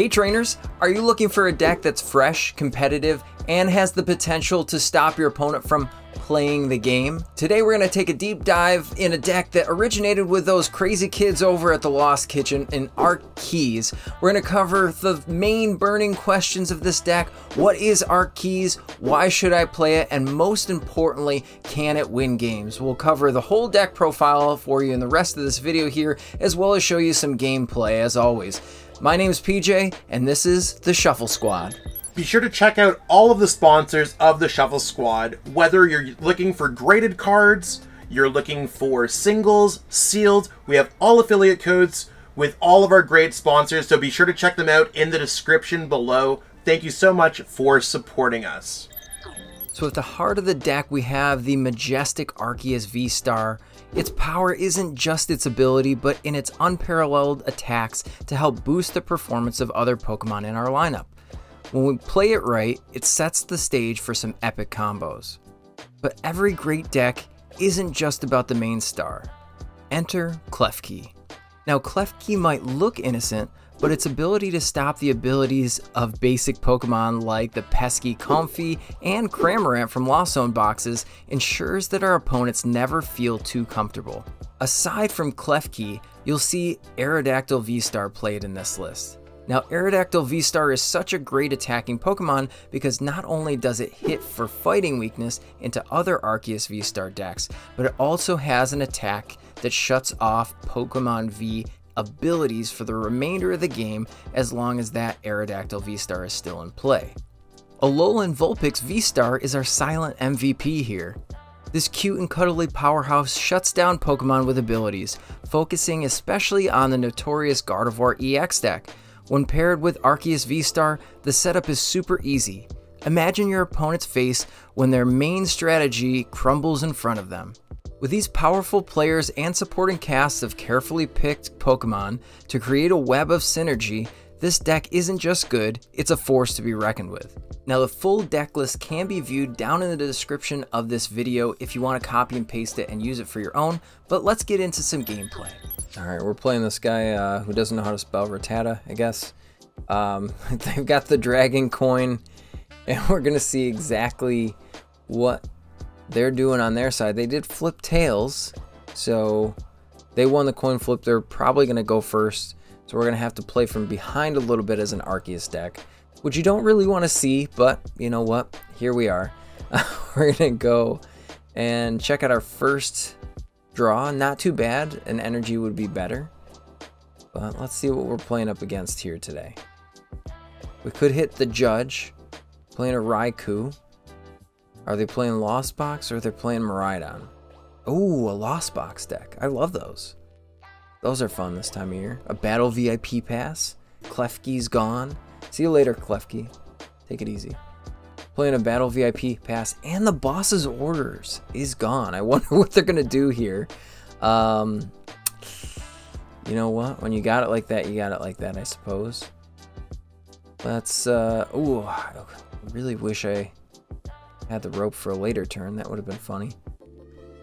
Hey trainers, are you looking for a deck that's fresh, competitive, and has the potential to stop your opponent from playing the game? Today we're going to take a deep dive in a deck that originated with those crazy kids over at the Lost Kitchen in Arceus. We're going to cover the main burning questions of this deck. What is Arceus? Why should I play it? And most importantly, can it win games? We'll cover the whole deck profile for you in the rest of this video here, as well as show you some gameplay as always. My name is PJ, and this is the Shuffle Squad. Be sure to check out all of the sponsors of the Shuffle Squad. Whether you're looking for graded cards, you're looking for singles, sealed, we have all affiliate codes with all of our great sponsors, so be sure to check them out in the description below. Thank you so much for supporting us. So at the heart of the deck, we have the majestic Arceus VSTAR. Its power isn't just its ability, but in its unparalleled attacks to help boost the performance of other Pokemon in our lineup. When we play it right, it sets the stage for some epic combos. But every great deck isn't just about the main star. Enter Klefki. Now Klefki might look innocent, but its ability to stop the abilities of basic Pokemon like the pesky Comfey and Cramorant from Lost Zone boxes ensures that our opponents never feel too comfortable. Aside from Klefki, you'll see Aerodactyl VSTAR played in this list. Now Aerodactyl VSTAR is such a great attacking Pokemon because not only does it hit for fighting weakness into other Arceus VSTAR decks, but it also has an attack that shuts off Pokemon V abilities for the remainder of the game as long as that Aerodactyl VSTAR is still in play. Alolan Vulpix VSTAR is our silent MVP here. This cute and cuddly powerhouse shuts down Pokemon with abilities, focusing especially on the notorious Gardevoir EX deck. When paired with Arceus VSTAR, the setup is super easy. Imagine your opponent's face when their main strategy crumbles in front of them. With these powerful players and supporting casts of carefully picked Pokemon to create a web of synergy, this deck isn't just good, it's a force to be reckoned with. Now the full deck list can be viewed down in the description of this video if you want to copy and paste it and use it for your own, but let's get into some gameplay. Alright, we're playing this guy who doesn't know how to spell Rattata, I guess. They've got the dragon coin, and we're going to see exactly what they're doing on their side. They did flip tails, so they won the coin flip. They're probably going to go first, so we're going to have to play from behind a little bit as an Arceus deck, which you don't really want to see, but you know what? Here we are. We're going to go and check out our first draw. Not too bad. An energy would be better, but let's see what we're playing up against here today. We could hit the Judge, playing a Raikou. Are they playing Lost Box or are they playing Miraidon? Oh, a Lost Box deck. I love those. Those are fun this time of year. A Battle VIP pass. Klefki's gone. See you later, Klefki. Take it easy. Playing a Battle VIP pass, and the boss's orders is gone. I wonder what they're gonna do here. You know what? When you got it like that, you got it like that, I suppose. Let's ooh, I really wish I had the rope for a later turn. That would have been funny.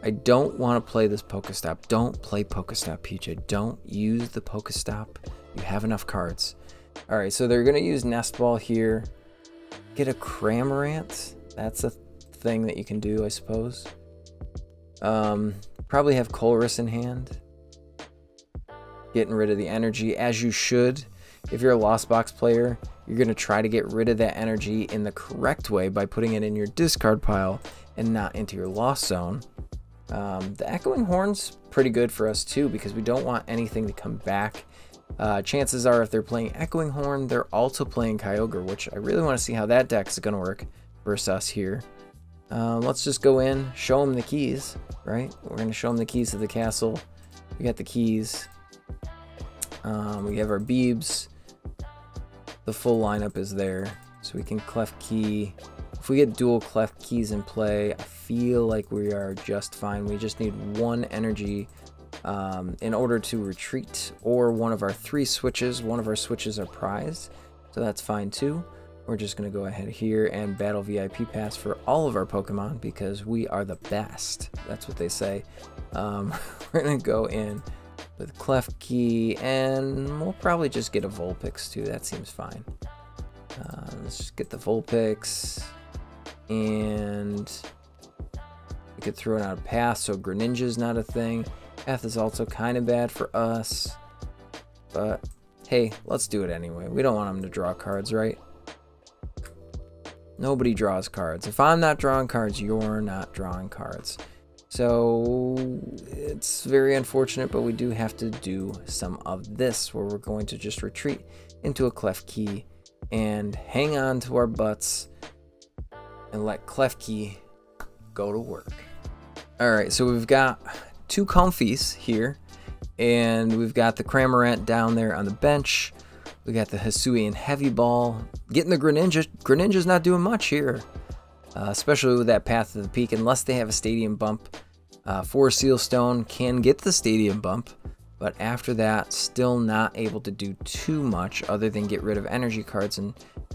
I don't want to play this Pokestop. Don't play Pokestop, PJ. Don't use the Pokestop. You have enough cards. Alright, so they're going to use Nest Ball here. Get a Cramorant. That's a thing that you can do, I suppose. Probably have Colress in hand. Getting rid of the energy, as you should. If you're a Lost Box player, you're going to try to get rid of that energy in the correct way by putting it in your discard pile and not into your Lost Zone. The Echoing Horn's pretty good for us too, because we don't want anything to come back. Chances are if they're playing Echoing Horn, they're also playing Kyogre, which I really want to see how that deck is going to work versus us here. Let's just go in, show them the keys, right? We're going to show them the keys to the castle. We got the keys. We have our Beebs. The full lineup is there, so we can Klefki. If we get dual Klefkis in play, I feel like we are just fine. We just need one energy in order to retreat, or one of our 3 switches. One of our switches are prized, so that's fine too. We're just going to go ahead here and Battle VIP pass for all of our Pokemon because we are the best. That's what they say. We're going to go in with Klefki, and we'll probably just get a Vulpix too. That seems fine. Let's just get the Vulpix, and we could throw it out of Path, so Greninja's not a thing. Path is also kind of bad for us, but hey, let's do it anyway. We don't want them to draw cards, right? Nobody draws cards. If I'm not drawing cards, you're not drawing cards. So it's very unfortunate, but we do have to do some of this, where we're going to just retreat into a Klefki and hang on to our butts and let Klefki go to work. All right, so we've got two Comfies here, and we've got the Cramorant down there on the bench. We got the Hisuian Heavy Ball. Getting the Greninja. Greninja's not doing much here, especially with that Path to the Peak, unless they have a Stadium Bump. 4 Seal Stone can get the Stadium Bump, but after that, still not able to do too much other than get rid of energy cards and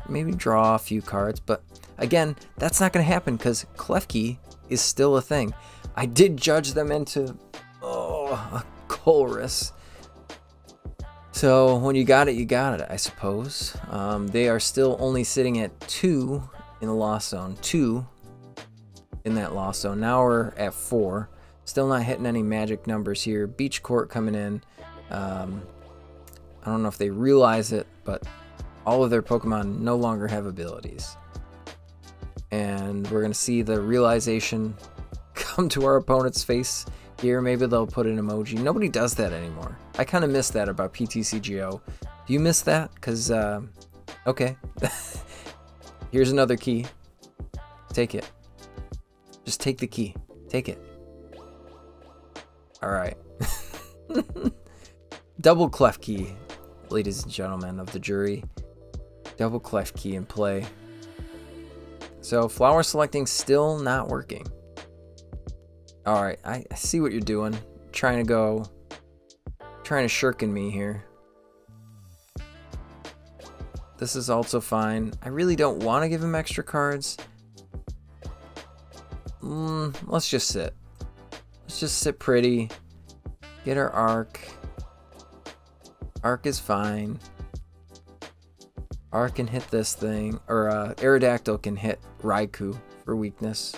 maybe draw a few cards. But again, that's not going to happen because Klefki is still a thing. I did judge them into a Colress. So when you got it, you got it, I suppose. They are still only sitting at 2 in the Lost Zone. 2 in that Lost Zone. Now we're at 4. Still not hitting any magic numbers here. Beach Court coming in. I don't know if they realize it, but all of their Pokemon no longer have abilities. And we're going to see the realization come to our opponent's face here. Maybe they'll put an emoji. Nobody does that anymore. I kind of miss that about PTCGO. Do you miss that? Because, okay. Here's another key. Take it. Just take the key. Take it. Alright. Double Klefki, ladies and gentlemen of the jury. Double Klefki in play. So, flower selecting still not working. Alright, I see what you're doing. Trying to shirken me here. This is also fine. I really don't want to give him extra cards. Let's just sit. Let's just sit pretty. Get our Arc. Arc is fine. Arc can hit this thing. Or Aerodactyl can hit Raikou for weakness.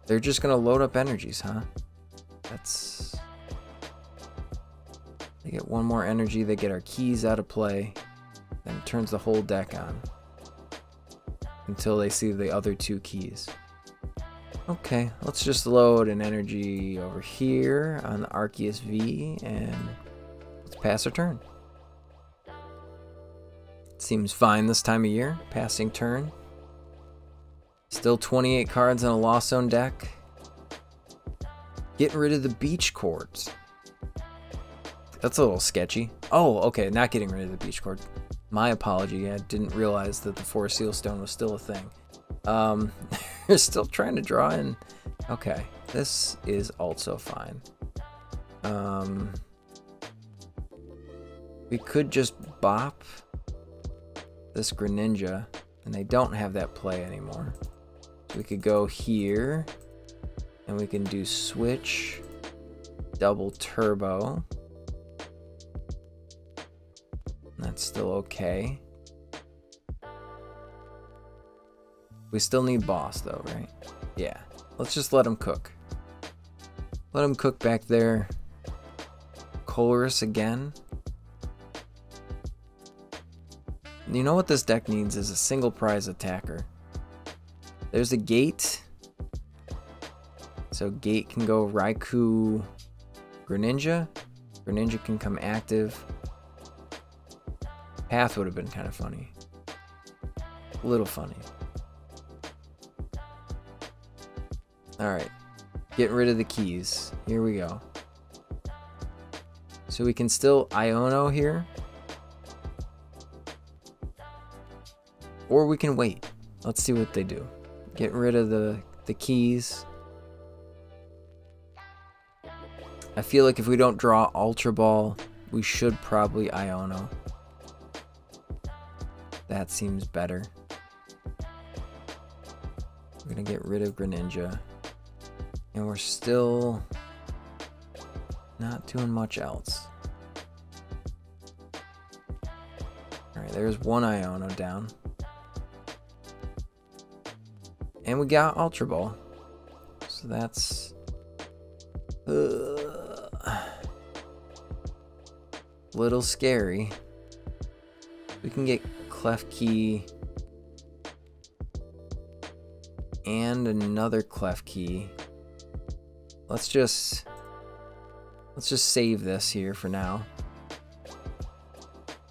They're just going to load up energies, huh? That's... They get one more energy. They get our keys out of play. Then it turns the whole deck on. Until they see the other 2 keys. Okay, let's just load an energy over here on the Arceus V, and let's pass our turn. Seems fine this time of year. Passing turn. Still 28 cards in a Lost Zone deck. Getting rid of the Beach Courts. That's a little sketchy. Oh, okay, not getting rid of the Beach Court. My apology, I didn't realize that the 4 Seal Stone was still a thing. They're still trying to draw in. Okay, this is also fine. We could just bop this Greninja, and they don't have that play anymore. So we could go here, and we can do switch, double turbo. That's still okay. We still need boss though, right? Yeah. Let's just let him cook. Let him cook back there. Colress again. You know what this deck needs is a single prize attacker. There's a Gate. So Gate can go Raikou, Greninja. Greninja can come active. Path would have been kind of funny. A little funny. Alright. Getting rid of the keys. Here we go. So we can still Iono here. Or we can wait. Let's see what they do. Get rid of the keys. I feel like if we don't draw Ultra Ball, we should probably Iono. That seems better. We're gonna get rid of Greninja. And we're still Not doing much else. Alright, there's one Iono down. And we got Ultra Ball. So that's... little scary. We can get Clef Key and another Clef Key. Let's just save this here for now.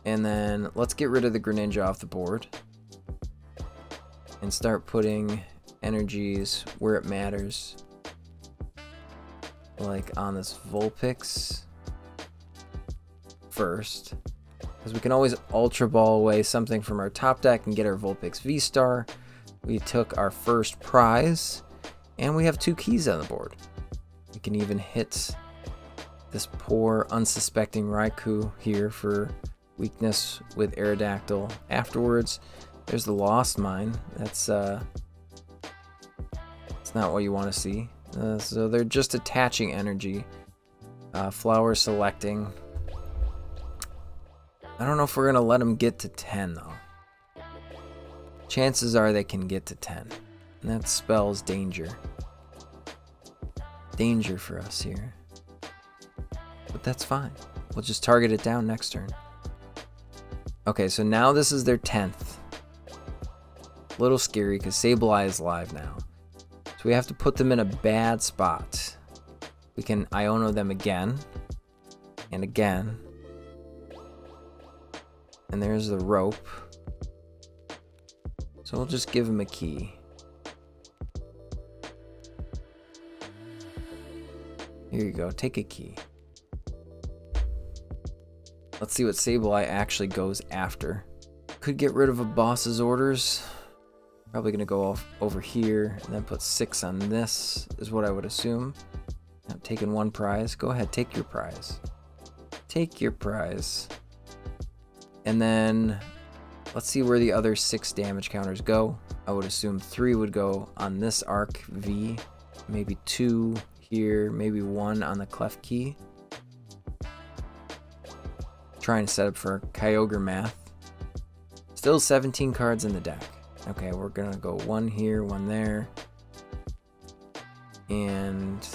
And then let's get rid of the Greninja off the board and start putting energies where it matters. Like on this Vulpix first, because we can always Ultra Ball away something from our top deck and get our Vulpix V-Star. We took our first prize, and we have 2 keys on the board. We can even hit this poor unsuspecting Raikou here for weakness with Aerodactyl. Afterwards, there's the Lost Mine. It's not what you want to see. So they're just attaching energy. Flower selecting. I don't know if we're going to let them get to 10, though. Chances are they can get to 10. And that spells danger. Danger for us here. But that's fine. We'll just target it down next turn. Okay, so now this is their 10th. A little scary because Sableye is live now. So we have to put them in a bad spot. We can Iono them again. And again. And there's the rope. So we'll just give him a key. Here you go, take a key. Let's see what Sableye actually goes after. Could get rid of a boss's orders. Probably gonna go off over here and then put 6 on this, is what I would assume. I'm taking 1 prize. Go ahead, take your prize. Take your prize. And then let's see where the other 6 damage counters go. I would assume 3 would go on this Arc V, maybe 2 here, maybe 1 on the Clef Key. Trying to set up for Kyogre math. Still 17 cards in the deck. Okay, we're gonna go 1 here, 1 there. And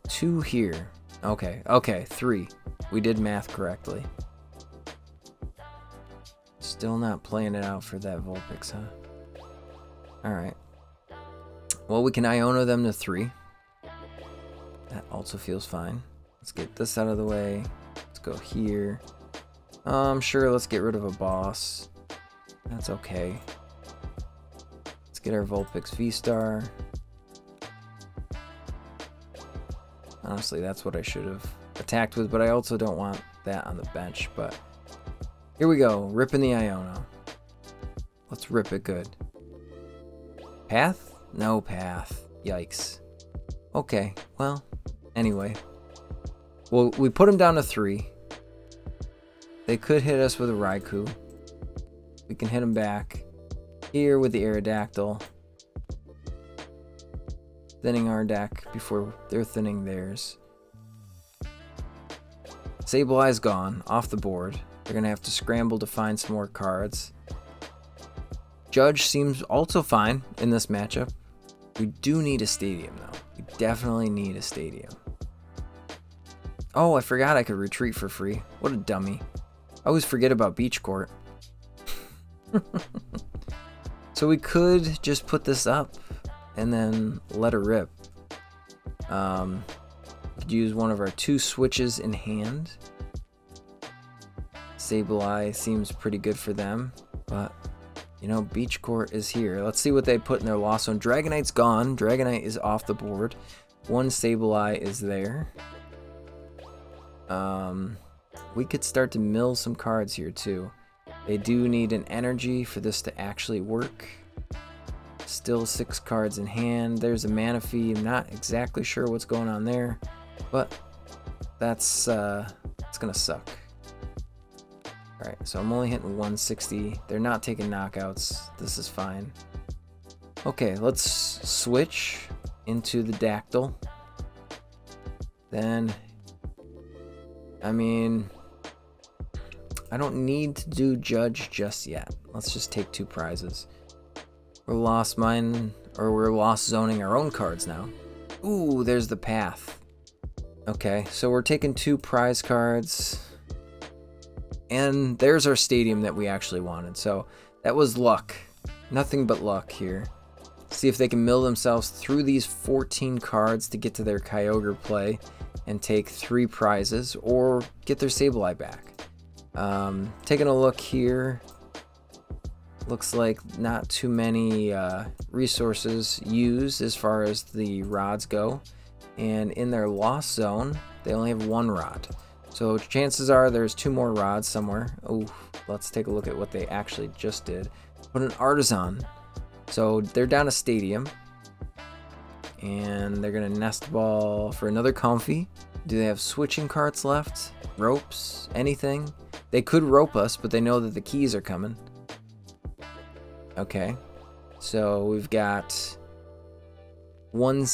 2 here. Okay, 3. We did math correctly. Still not playing it out for that Vulpix, huh? Alright. Well, we can Iono them to 3. That also feels fine. Let's get this out of the way. Let's go here. Sure, let's get rid of a boss. That's okay. Let's get our Vulpix V-Star. Honestly, that's what I should have attacked with, but I also don't want that on the bench. But here we go, ripping the Iono. Let's rip it good. Path? No path. Yikes. Okay, well, anyway. Well, we put him down to 3. They could hit us with a Raikou. We can hit him back here with the Aerodactyl. Thinning our deck before they're thinning theirs. Sableye's gone, off the board. They're gonna have to scramble to find some more cards. Judge seems also fine in this matchup. We do need a stadium though. We definitely need a stadium. Oh, I forgot I could retreat for free. What a dummy. I always forget about Beach Court. So we could just put this up and then let her rip. Could use one of our 2 switches in hand. Sableye seems pretty good for them, but you know, Beach Court is here. Let's see what they put in their Lost Zone. Dragonite's gone. Dragonite is off the board. 1 Sableye is there. We could start to mill some cards here too. They do need an energy for this to actually work. Still 6 cards in hand. There's a Manaphy. I'm not exactly sure what's going on there, but that's it's gonna suck. Alright, so I'm only hitting 160. They're not taking knockouts. This is fine. Okay, let's switch into the Dactyl. then, I mean, I don't need to do judge just yet. Let's just take 2 prizes. We're lost zoning our own cards now. Ooh, there's the path. Okay, so we're taking 2 prize cards. And there's our stadium that we actually wanted. So that was luck. Nothing but luck here. See if they can mill themselves through these 14 cards to get to their Kyogre play and take 3 prizes or get their Sableye back. Taking a look here. Looks like not too many resources used as far as the rods go. And in their lost zone, they only have 1 rod. So chances are there's 2 more rods somewhere. Oh, let's take a look at what they actually just did. Put an Artisan. So they're down a stadium. And they're going to nest ball for another Comfy. Do they have switching carts left? Ropes? Anything? They could rope us, but they know that the keys are coming. Okay, so we've got one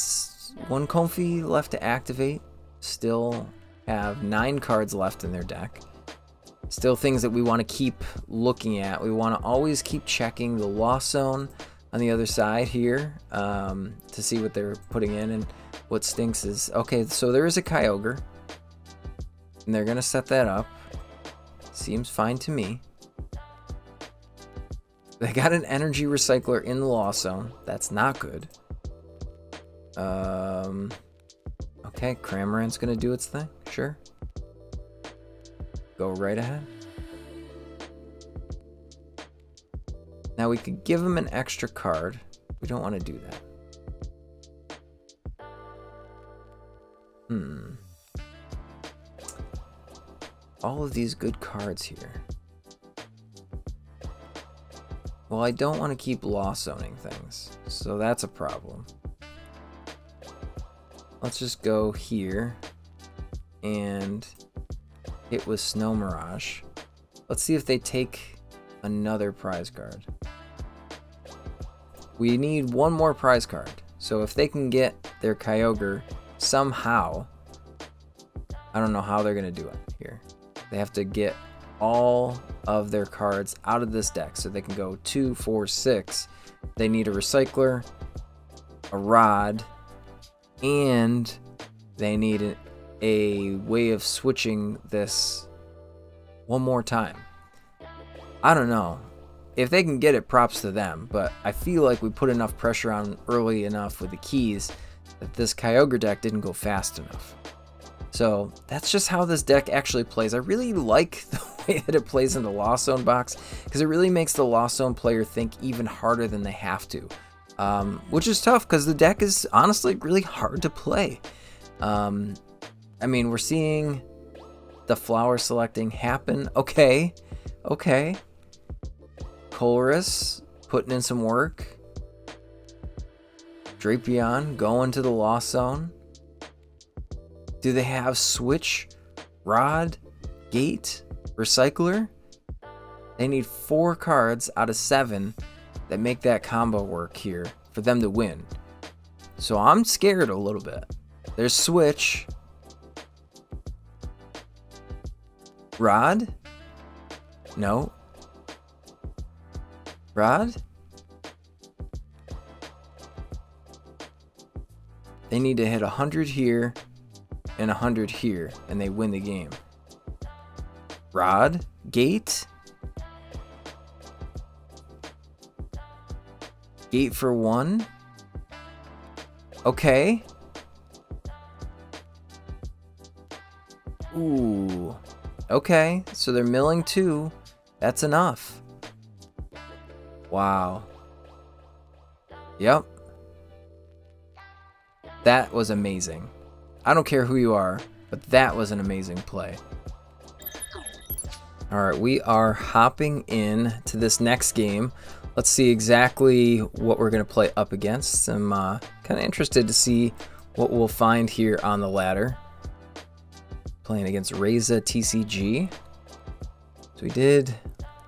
Comfy left to activate. Still have 9 cards left in their deck. Still things that we want to keep looking at. We want to always keep checking the lost zone on the other side here to see what they're putting in. And what stinks is, okay, so there is a Kyogre. And they're going to set that up. Seems fine to me. They got an energy recycler in the lost zone. That's not good. Okay, Cramorant's gonna do its thing. Sure. Go right ahead. Now we could give him an extra card. We don't want to do that. All of these good cards here. Well, I don't want to keep lost zoning things, so that's a problem. Let's just go here and hit with Snow Mirage. Let's see if they take another prize card. We need 1 more prize card, so if they can get their Kyogre somehow, I don't know how they're going to do it here. They have to get all of their cards out of this deck so they can go 2, 4, 6. They need a recycler, a rod, and they need a way of switching this 1 more time. I don't know. If they can get it, props to them, but I feel like we put enough pressure on early enough with the keys that this Kyogre deck didn't go fast enough. So that's just how this deck actually plays. I really like the way that it plays in the Lost Zone box because it really makes the Lost Zone player think even harder than they have to, which is tough because the deck is honestly really hard to play. I mean, we're seeing the flower selecting happen. Okay. Colress putting in some work. Drapion going to the Lost Zone. Do they have Switch, Rod, Gate, Recycler? They need 4 cards out of 7 that make that combo work here for them to win. So I'm scared a little bit. There's Switch. Rod? No. Rod? They need to hit 100 here and 100 here, and they win the game. Rod? Gate? Gate for 1? Okay. Ooh. Okay, so they're milling 2. That's enough. Wow. Yep. That was amazing. I don't care who you are, but that was an amazing play. Alright, we are hopping in to this next game. Let's see exactly what we're going to play up against. I'm kind of interested to see what we'll find here on the ladder. Playing against Reza TCG. So we did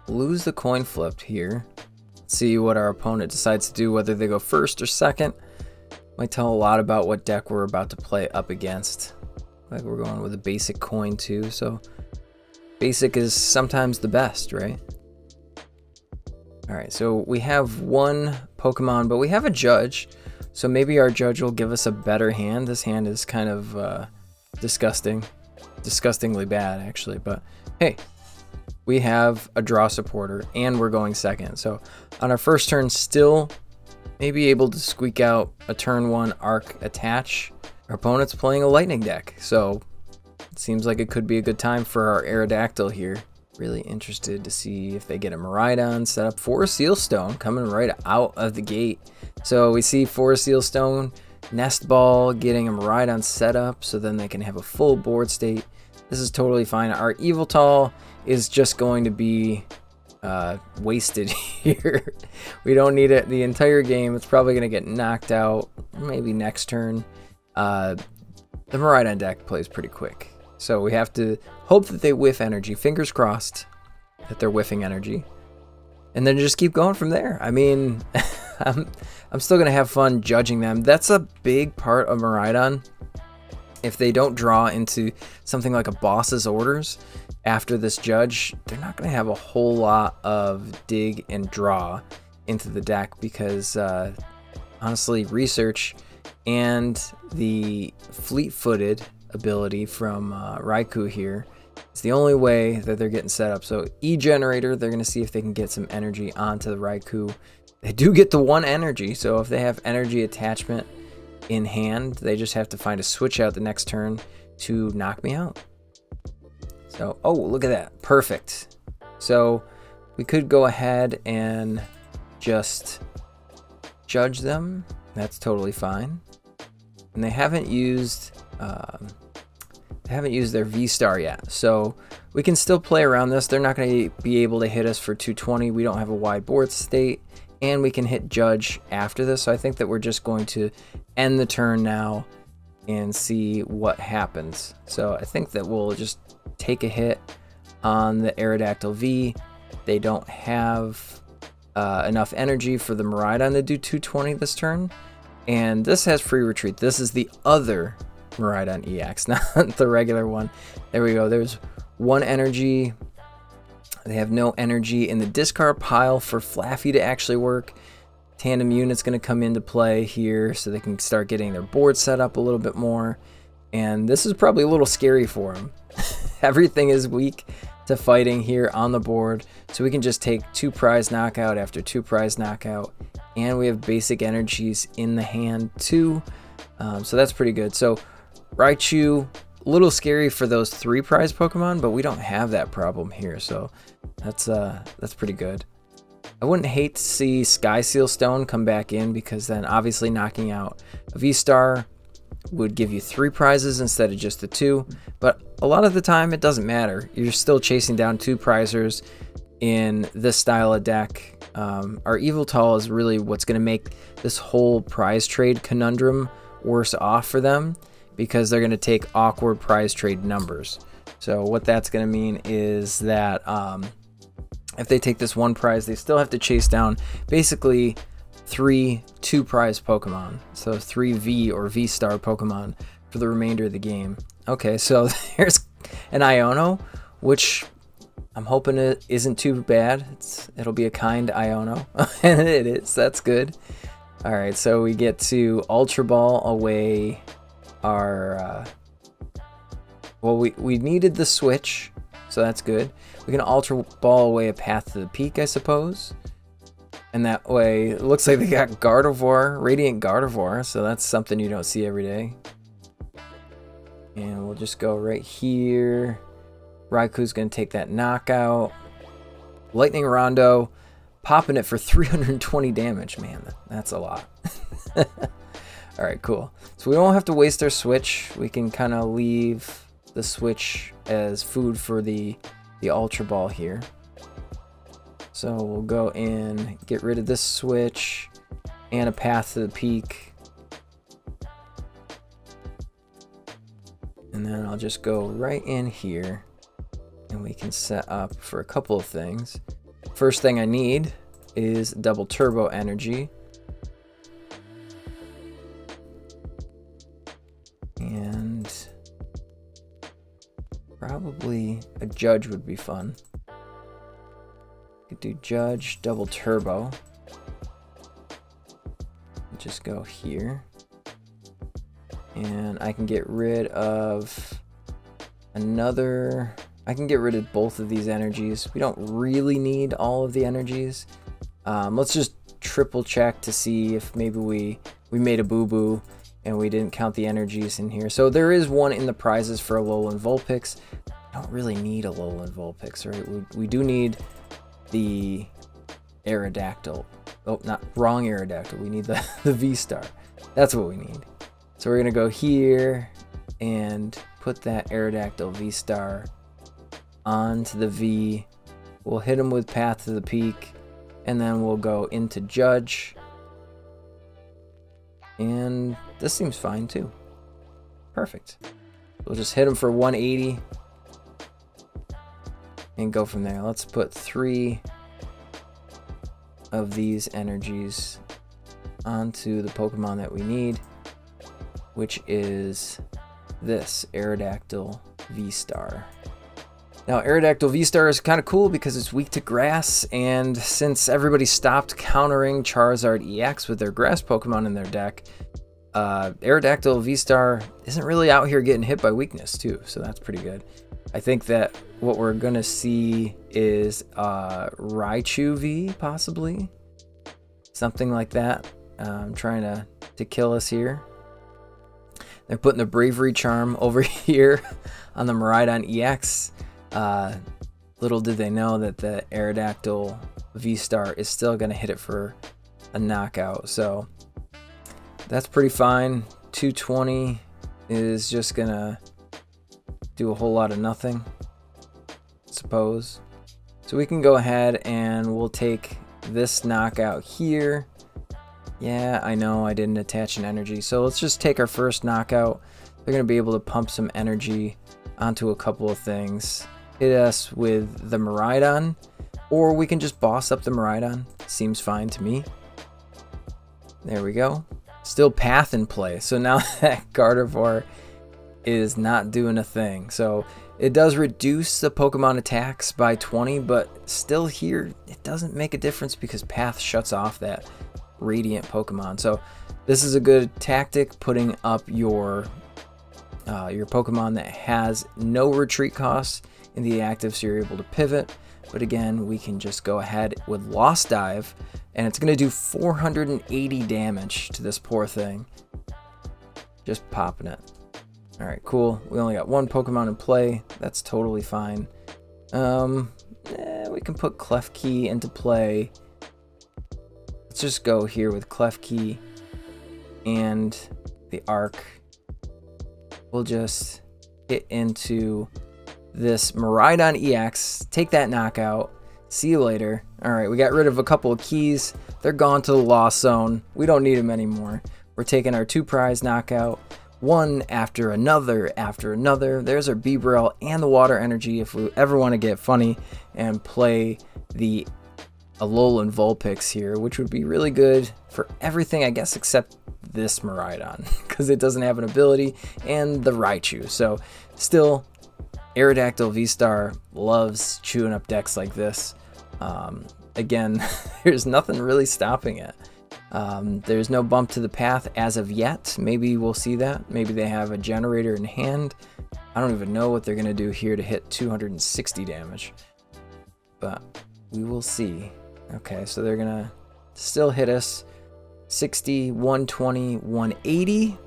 lose the coin flip here. Let's see what our opponent decides to do, whether they go first or second. Might tell a lot about what deck we're about to play up against. Like we're going with a basic coin too, so basic is sometimes the best, right? All right, so we have one Pokemon, but we have a judge, so maybe our judge will give us a better hand. This hand is kind of disgustingly bad actually, but hey, we have a draw supporter and we're going second. So on our first turn, still maybe able to squeak out a turn 1 Arc attach. Our opponent's playing a lightning deck, so it seems like it could be a good time for our Aerodactyl here. Really interested to see if they get a Miraidon set up for a Sealstone coming right out of the gate. So we see for a Sealstone, Nest Ball getting a Miraidon set up so then they can have a full board state. This is totally fine. Our Eviltal is just going to be wasted here. We don't need it the entire game. It's probably going to get knocked out maybe next turn. The Miraidon deck plays pretty quick, so we have to hope that they whiff energy. Fingers crossed that they're whiffing energy, and then just keep going from there. I mean, I'm still gonna have fun judging them. That's a big part of Miraidon. If they don't draw into something like a boss's orders after this judge, they're not gonna have a whole lot of dig and draw into the deck because honestly, research and the fleet-footed ability from Raikou here is the only way that they're getting set up. So E-Generator, they're going to see if they can get some energy onto the Raikou. They do get the 1 energy, so if they have energy attachment in hand, they just have to find a switch out the next turn to knock me out. So, oh, look at that. Perfect. So we could go ahead and just judge them. That's totally fine. And they haven't used their V-Star yet, so we can still play around this. They're not going to be able to hit us for 220. We don't have a wide board state, and we can hit judge after this. So I think that we're just going to end the turn now and see what happens. So I think that we'll just take a hit on the Aerodactyl V. They don't have enough energy for the Miraidon to do 220 this turn. And this has free retreat. This is the other Miraidon EX, not the regular one. There we go. There's 1 energy. They have no energy in the discard pile for Flaffy to actually work. Tandem Unit's going to come into play here so they can start getting their board set up a little bit more. And this is probably a little scary for them. Everything is weak to fighting here on the board. So we can just take 2 prize knockout after 2 prize knockout. And we have basic energies in the hand too. So that's pretty good. So Raichu, a little scary for those 3 prize Pokemon, but we don't have that problem here. So that's pretty good. I wouldn't hate to see Sky Seal Stone come back in because then obviously knocking out a V-Star would give you 3 prizes instead of just the 2. But a lot of the time it doesn't matter. You're still chasing down 2 prizers in this style of deck. Our Eviltal is really what's going to make this whole prize trade conundrum worse off for them because they're going to take awkward prize trade numbers. So what that's going to mean is that if they take this 1 prize, they still have to chase down basically 3 2-prize Pokemon. So 3 V or V-Star Pokemon for the remainder of the game. Okay, so there's an Iono, which I'm hoping it isn't too bad. It'll be a kind Iono, and it is. That's good. All right, so we get to Ultra Ball away our... well, we needed the switch, so that's good. We can Ultra Ball away a Path to the Peak, I suppose. And that way, it looks like they got Gardevoir, Radiant Gardevoir, so that's something you don't see every day. And we'll just go right here. Raikou's going to take that knockout. Lightning Rondo, popping it for 320 damage. Man, that's a lot. Alright, cool. So we won't have to waste our switch. We can kind of leave the switch as food for the Ultra Ball here. So we'll go in, get rid of this switch, and a Path to the Peak. And then I'll just go right in here. And we can set up for a couple of things. First thing I need is double turbo energy. And Probably a Judge would be fun. Could do Judge, double turbo. Just go here. And I can get rid of another... I can get rid of both of these energies. We don't really need all of the energies. Let's just triple check to see if maybe we made a boo-boo and we didn't count the energies in here. So there is one in the prizes for Alolan Vulpix. I don't really need Alolan Vulpix, right? We do need the Aerodactyl. Oh, not wrong Aerodactyl. We need the V-Star. That's what we need. So we're gonna go here and put that Aerodactyl V-Star onto the V. We'll hit him with Path to the Peak, and then we'll go into Judge. And this seems fine too. Perfect. We'll just hit him for 180 and go from there. Let's put 3 of these energies onto the Pokemon that we need, which is this Aerodactyl V-Star. Now, Aerodactyl V-Star is kind of cool because it's weak to grass, and since everybody stopped countering Charizard EX with their grass Pokemon in their deck, Aerodactyl V-Star isn't really out here getting hit by weakness too, so that's pretty good. I think that what we're going to see is Raichu V, possibly. Something like that. Trying to kill us here. They're putting the Bravery Charm over here on the Miraidon EX. Little did they know that the Aerodactyl V-Star is still going to hit it for a knockout. So that's pretty fine. 220 is just going to do a whole lot of nothing, I suppose. So we can go ahead and we'll take this knockout here. Yeah, I know I didn't attach an energy. So let's just take our first knockout. They're going to be able to pump some energy onto a couple of things. Hit us with the Miraidon, or we can just boss up the Miraidon. Seems fine to me. There we go. Still Path in play. So now that Gardevoir is not doing a thing. So it does reduce the Pokemon attacks by 20, but still here, it doesn't make a difference because Path shuts off that Radiant Pokemon. So this is a good tactic, putting up your Pokemon that has no retreat costs in the active, so you're able to pivot. But again, we can just go ahead with Lost Dive, and it's going to do 480 damage to this poor thing. Just popping it. Alright, cool. We only got one Pokemon in play. That's totally fine. We can put Klefki into play. Let's just go here with Klefki and the Arc. We'll just hit into this Miraidon EX, take that knockout, see you later. Alright, we got rid of a couple of keys. They're gone to the Lost Zone. We don't need them anymore. We're taking our 2 prize knockout, one after another after another. There's our Beebrel and the Water Energy if we ever want to get funny and play the Alolan Vulpix here, which would be really good for everything, I guess, except this Miraidon, because it doesn't have an ability, and the Raichu. So still, Aerodactyl V-Star loves chewing up decks like this. Again, there's nothing really stopping it. There's no bump to the path as of yet. Maybe we'll see that. Maybe they have a generator in hand. I don't even know what they're going to do here to hit 260 damage. But we will see. Okay, so they're going to still hit us 60, 120, 180.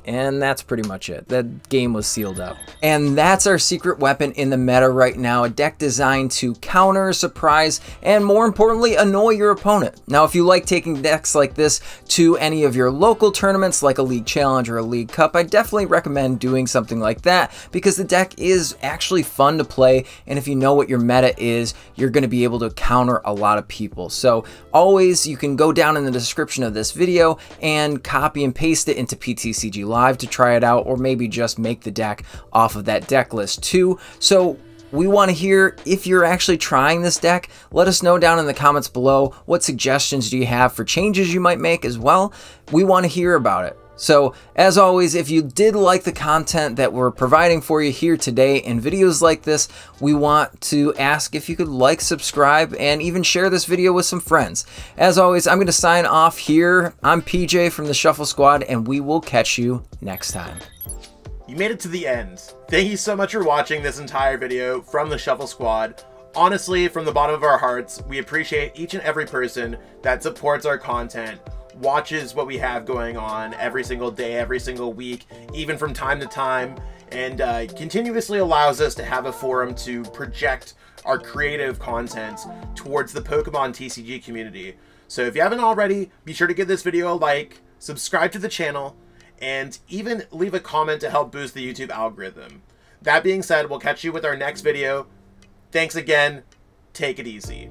And that's pretty much it. That game was sealed up. And that's our secret weapon in the meta right now. A deck designed to counter, surprise, and more importantly, annoy your opponent. Now, if you like taking decks like this to any of your local tournaments, like a League Challenge or a League Cup, I definitely recommend doing something like that because the deck is actually fun to play. And if you know what your meta is, you're going to be able to counter a lot of people. So always, you can go down in the description of this video and copy and paste it into PTCG Live to try it out, or maybe just make the deck off of that deck list too. So we want to hear if you're actually trying this deck. Let us know down in the comments below. What suggestions do you have for changes you might make as well? We want to hear about it. So, as always, if you did like the content that we're providing for you here today in videos like this, we want to ask if you could like, subscribe, and even share this video with some friends. As always, I'm going to sign off here. I'm PJ from the Shuffle Squad, and we will catch you next time. You made it to the end. Thank you so much for watching this entire video from the Shuffle Squad. Honestly, from the bottom of our hearts, we appreciate each and every person that supports our content, watches what we have going on every single day, every single week, even from time to time, and continuously allows us to have a forum to project our creative content towards the Pokemon TCG community. So if you haven't already, be sure to give this video a like, subscribe to the channel, and even leave a comment to help boost the YouTube algorithm. That being said, we'll catch you with our next video. Thanks again. Take it easy.